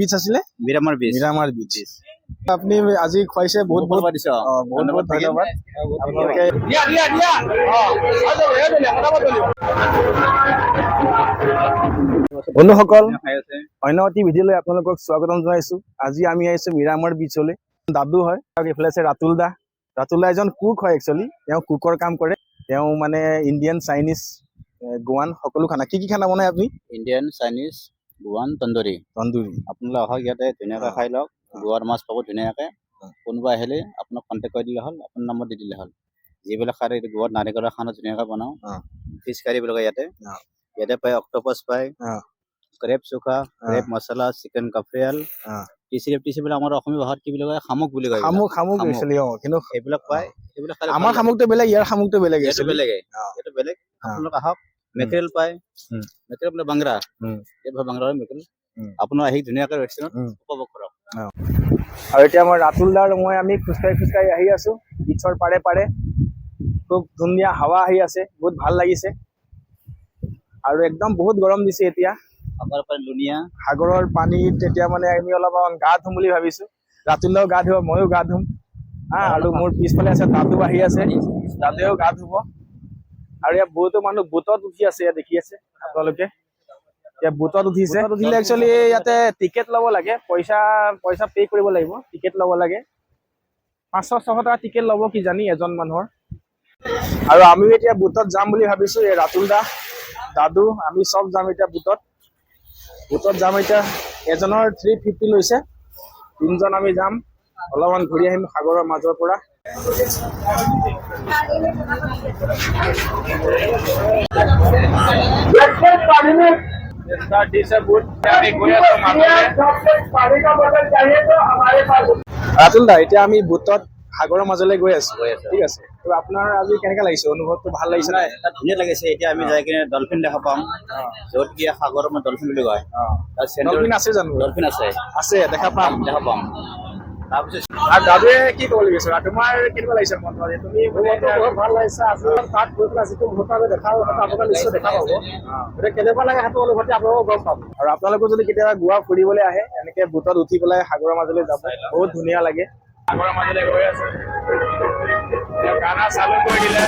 বিচ আছিলে? মিৰামাৰ বিচ। মিৰামাৰ বিচ। আপুনি আজি খুৱাইছে বহুত বহুত বহুত ধন্যবাদ আপোনালোকে। বন্ধুসকল, অন্য এটি ভিডিঅ'লৈ আপোনালোকক স্বাগতম জনাইছো। আজি আমি আহিছো মিৰামাৰ বিচলৈ। দাদু হয়, এইফালে আছে ৰাতুল দা। ৰাতুল দা এজন কুক হয় একচুৱেলি। তেওঁ কুকৰ কাম কৰে। তেওঁ মানে ইণ্ডিয়ান, চাইনিজ, গোৱান সকলো খানা। কি খানা বনায় আপুনি? Indian, Chinese, Goan, tandoori. আপোনালোকে আহক ইয়াতে ধুনীয়াকৈ খাই লওক। গোৱাৰ মাছ পাব ধুনীয়াকৈ। কোনোবা আহিলে আপোনাক কণ্টেক্ট কৰি দিলে হ'ল, আপোনাৰ নম্বৰ দি দিলে হ'ল। যিবিলাক খাই গোৱাত নাৰিকলৰ খানা ধুনীয়াকৈ বনাওঁ। ফিছ কাৰী বুলি কয় ইয়াতে। ইয়াতে পায় অক্টোপাছ পায়, ক্ৰেপ চুখা, ক্ৰেপ মছলা, চিকেন কাফৰিয়াল, টিচি বিলাক আমাৰ অসমীয়া ভাষাত কি বুলি কয়? শামুক বুলি কয়। শামুক একচুৱেলি। কিন্তু এইবিলাক পায়। এইবিলাক আমাৰ শামুকটো বেলেগ, ইয়াৰ শামুকটো বেলেগ। এইটো বেলেগ। আপোনালোক আহক। মেটেৰিয়েল পায়। মেটেৰিয়েল মানে বাংৰা। এইবোৰ বাংৰা মেটেৰিয়েল। আপোনাৰ আহি ধুনীয়াকৈ ৰেষ্টুৰেণ্ট উপভোগ কৰক। আৰু এতিয়া মই ৰাতুল দাৰ আমি খোজকাঢ়ি আহি আছো বিচৰ পাৰে পাৰে। খুব ধুনীয়া হাৱা আহি আছে, বহুত ভাল লাগিছে। আৰু একদম বহুত গৰম দিছে এতিয়া। সাগৰৰ পানীত এতিয়া মানে আমি অলপ গা ধুম বুলি ভাবিছো। ৰাতুল দাও গা ধুব, ময়ো গা ধুম। আৰু মোৰ পিছফালে আছে দাদু আহি আছে, দাদুৱেও গা ধুব। আৰু ইয়াত বহুতো মানুহ বোটত উঠি আছে, ইয়াত দেখি আছে আপোনালোকে। এতিয়া বোটত উঠিছে। উঠিলে একচুৱেলি ইয়াতে টিকেট ল'ব লাগে, পইচা পে' কৰিব লাগিব, টিকেট ল'ব লাগে। 500-600 টকা টিকেট ল'ব কিজানি এজন মানুহৰ। আৰু আমিও এতিয়া বোটত যাম বুলি ভাবিছো। এই ৰাতুল দা, দাদু, আমি চব যাম এতিয়া বোটত যাম এতিয়া। এজনৰ 350 লৈছে, 3জন আমি যাম। অলপমান ঘূৰি আহিম সাগৰৰ মাজৰ পৰা। ৰাতুল দা, এতিয়া আমি বোটত সাগৰৰ মাজলৈ গৈ আছো। ঠিক আছে। ত আপোনাৰ আজি কেনেকা লাগিছে? অনুভৱটো ভাল লাগিছে নাই? ধুনীয়া লাগিছে। এতিয়া আমি যাই কিনে ডলফিন দেখা পাম, য'ত কি সাগৰৰ ডলফিন বুলি কয়। ডলফিন আছে জানো? ডলফিন আছে। দেখা পাম। তাৰপিছত আৰু দাদুৱে কি ক'ব বিচাৰা? তোমাৰ কেনেকুৱা লাগিছে মনটো? তুমি বহুত ভাল লাগিছে। আজি তাত গৈ পেলাই যিটো মুহূৰ্ত দেখা আপোনালোকে নিশ্চয় দেখা পাব। গতিকে কেনেকুৱা লাগে সেইটো অনুভূতি আপোনালোকক গম পাব। আৰু আপোনালোকো যদি কেতিয়াবা গোৱা ফুৰিবলৈ আহে, এনেকে বোটত উঠি পেলাই সাগৰৰ মাজলৈ যাব, বহুত ধুনীয়া লাগে। সাগৰৰ মাজলৈ গৈ আছে, গানা চালু কৰি দিলে।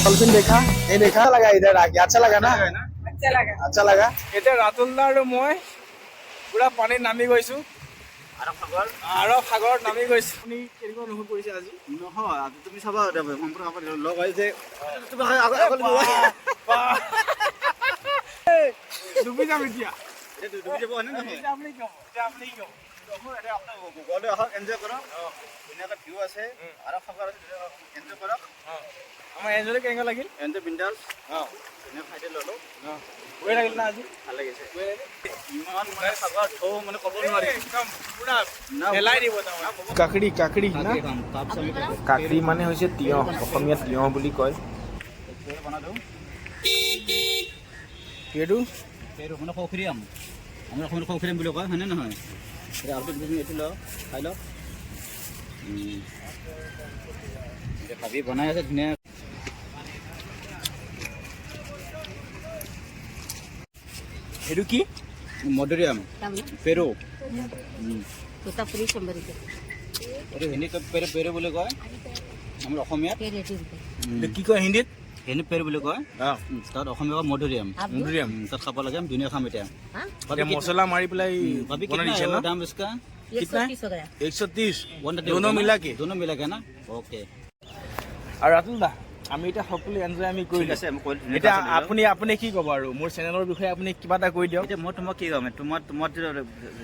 डॉल्फिन देखा? नहीं देखा? लगा इधर आके अच्छा लगा ना? अच्छा लगा। এতিয়া ৰাতুল দা আৰু মই পুৰা পানীত নামি গৈছো। আৰৱ সাগৰত নামি গৈছো। আপুনি কেনেকুৱা অনুভৱ কৰিছে আজি? নহয়, আজি তুমি চাবা লগ হয় যে ডুবি যাম এতিয়া। এনজয় কৰক। ধুনীয়াকৈ ভিউ আছে, আৰৱ সাগৰ আছে, এনজয় কৰক। আমাৰ এনজয় কেনেকুৱা লাগিল? এনজয় বিন্দাছ। ধুনীয়া খাইতে ল'লো। গৈ লাগিল না আজি? ভাল লাগিছে। ইমান মানে সাগৰ ঢৌ মানে ক'ব নোৱাৰি। পুৰা পেলাই দিব তাৰমানে। কাকড়ি না? কাকড়ি মানে হৈছে তিয়ঁহ, অসমীয়াত তিয়ঁহ বুলি কয়। এইটো মানে খৌখৰিয়াম, আমাৰ অসমীয়া খৌখৰিয়াম বুলি কয়, হয়নে নহয়? আপুনি এইটো লওক, খাই লওক। এতিয়া ভাবি বনাই আছে ধুনীয়া। এইটো কি মধুৰিআম পেৰু तोतापुरी 100 रुपये এইটো হিন্দীত পেৰু পেৰু বুলি কয়, আমাৰ অসমীয়াত पेड़ 80 रुपये এইটো কি কয় হিন্দীত হিন্দীত পেৰু বুলি কয়, অঁ তাত অসমীয়া কয় মধুৰিআম। आप दो? মধুৰিআম তাত খাব লাগে, আমি ধুনীয়া খাম এতিয়া। हाँ ভাবি এতিয়া মছলা মাৰি পেলাই भाभी বনাই कितना দিছে है ন वो दाम इसका? 130 हो गया 130 130 दोनों होगा ना? मिला के? दोनों मिला के ना? ओके আৰু ৰাতুল দা আমি এতিয়া সকলো এনজয় আমি ঠিক কৰিলোঁ। আছে, আমি কৰি এতিয়া আপুনি আপুনি কি ক'ব আৰু মোৰ চেনেলৰ বিষয়ে আপুনি কিবা এটা কৈ দিয়ক। এতিয়া মই তোমাক কি ক'ম, তোমাৰ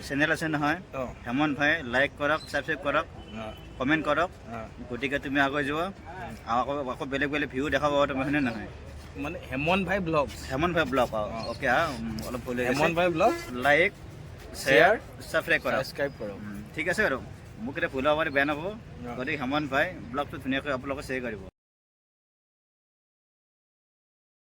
চেনেল আছে নহয় অঁ হেমন্ত ভাই, লাইক কৰক, ছাবস্ক্ৰাইব কৰক, অঁ কমেণ্ট কৰক, অঁ গতিকে তুমি আগুৱাই যোৱা। আকৌ বেলেগ বেলেগ ভিউ দেখাব তুমি, হয়নে নহয়? মানে হেমন্ত ভাই ব্লগ, হেমন্ত ভাই ব্লগ অ'কে হা, অলপ ভুল হৈ হেমন্ত গৈছে। ভাই ব্লগ লাইক শ্বেয়াৰ ছাবস্ক্ৰাইব কৰক। ছাবস্ক্ৰাইব কৰক। ঠিক আছে বাৰু, মোক এতিয়া ভুল হ'ব পাৰে, বেয়া নহ'ব। গতিকে হেমন্ত ভাই ব্লগটো ধুনীয়াকৈ আপোনালোকে শ্বেয়াৰ কৰিব।